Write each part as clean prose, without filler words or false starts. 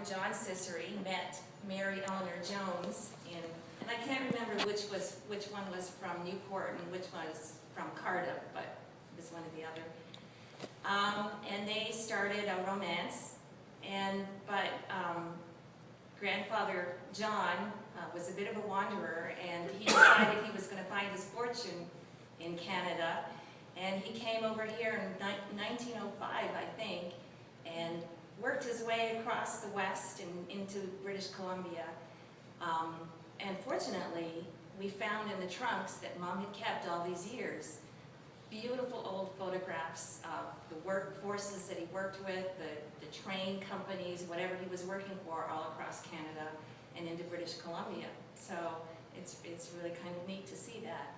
John Cicely, met Mary Eleanor Jones and I can't remember which one was from Newport and which one was from Cardiff, but it was one or the other. And they started a romance, but grandfather John was a bit of a wanderer, and he decided he was going to find his fortune in Canada, and he came over here in 1905, I think, and worked his way across the west and into British Columbia. And fortunately, we found in the trunks that Mom had kept all these years beautiful old photographs of the workforces that he worked with, the train companies, whatever he was working for all across Canada and into British Columbia. So it's really kind of neat to see that.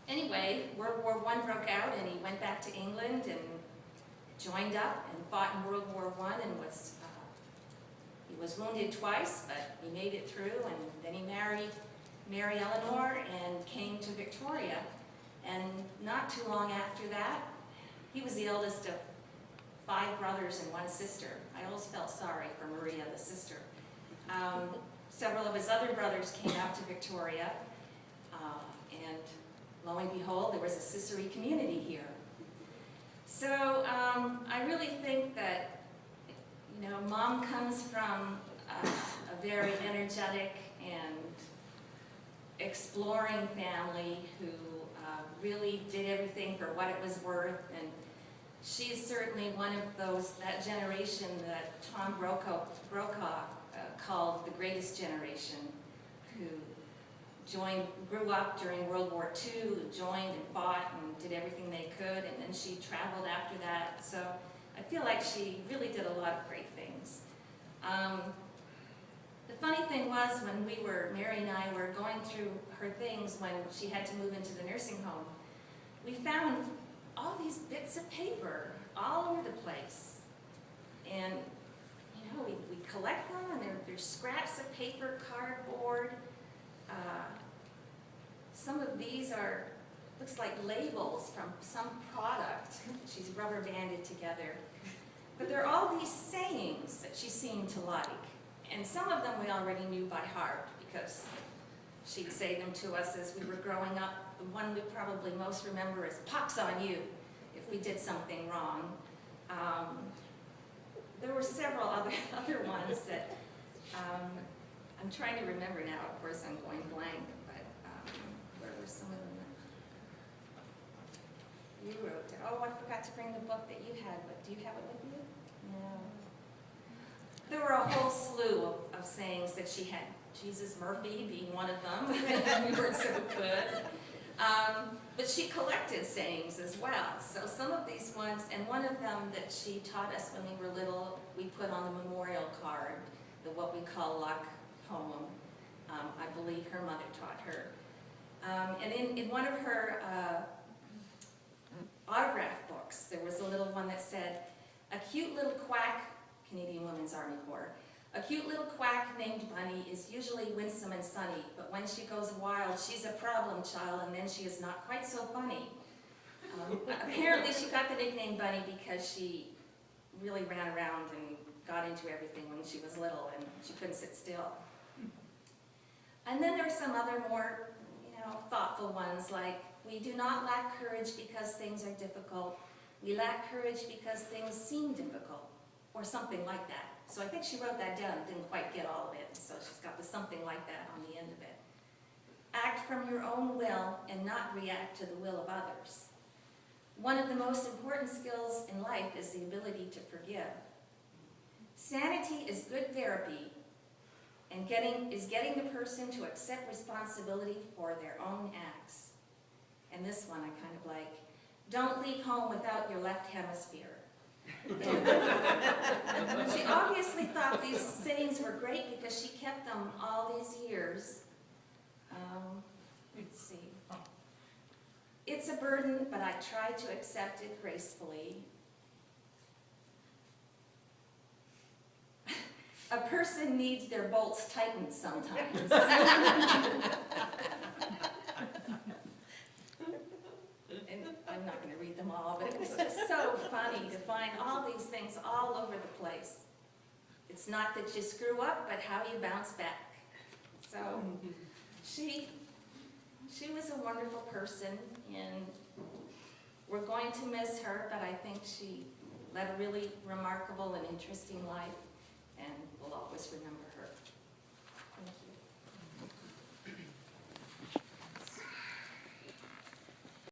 Anyway, World War I broke out and he went back to England and joined up and fought in World War I and he was wounded twice, but he made it through, and then he married Mary Eleanor and came to Victoria. And not too long after that, he was the eldest of 5 brothers and 1 sister. I always felt sorry for Maria, the sister. Several of his other brothers came out to Victoria, and lo and behold, there was a Cicely community here. So I really think that, you know, Mom comes from a very energetic and exploring family who really did everything for what it was worth, and she's certainly one of that generation that Tom Brokaw called the greatest generation, who grew up during World War II, joined and fought and did everything they could, and then she traveled after that. So I feel like she really did a lot of great things. The funny thing was, when Mary and I were going through her things when she had to move into the nursing home, we found all these bits of paper all over the place. And, you know, we collect them, and there's scraps of paper, cardboard. Some of these looks like labels from some product she's rubber banded together. But there are all these sayings that she seemed to like. And some of them we already knew by heart because she'd say them to us as we were growing up. The one we probably most remember is "Pox on you" if we did something wrong. There were several other ones that I'm trying to remember now. Of course, I'm going blank, but where were some of them? You wrote down. Oh, I forgot to bring the book that you had, but do you have it with you? No. There were a whole slew of sayings that she had, Jesus Murphy being one of them. We weren't so good. But she collected sayings as well. So some of these ones, and one of them that she taught us when we were little, we put on the memorial card, what we call luck poem. I believe her mother taught her. And in one of her autograph books, there was a little one that said, "A cute little quack," Canadian Women's Army Corps, "a cute little quack named Bunny is usually winsome and sunny, but when she goes wild, she's a problem child, and then she is not quite so funny." Apparently she got the nickname Bunny because she really ran around and got into everything when she was little, and she couldn't sit still. And then there are some other more, thoughtful ones, like, "We do not lack courage because things are difficult. We lack courage because things seem difficult," or something like that. So I think she wrote that down and didn't quite get all of it, so she's got the something like that on the end of it. "Act from your own will and not react to the will of others. One of the most important skills in life is the ability to forgive. Sanity is good therapy and getting the person to accept responsibility for their own acts." And this one I kind of like. "Don't leave home without your left hemisphere." She obviously thought these sayings were great because she kept them all these years. Let's see. "It's a burden, but I try to accept it gracefully." "A person needs their bolts tightened sometimes." And I'm not going to read them all, but it was just so funny to find all these things all over the place. it's not that you screw up, but how you bounce back. So she was a wonderful person, and we're going to miss her, but I think she led a really remarkable and interesting life, and we'll always remember her.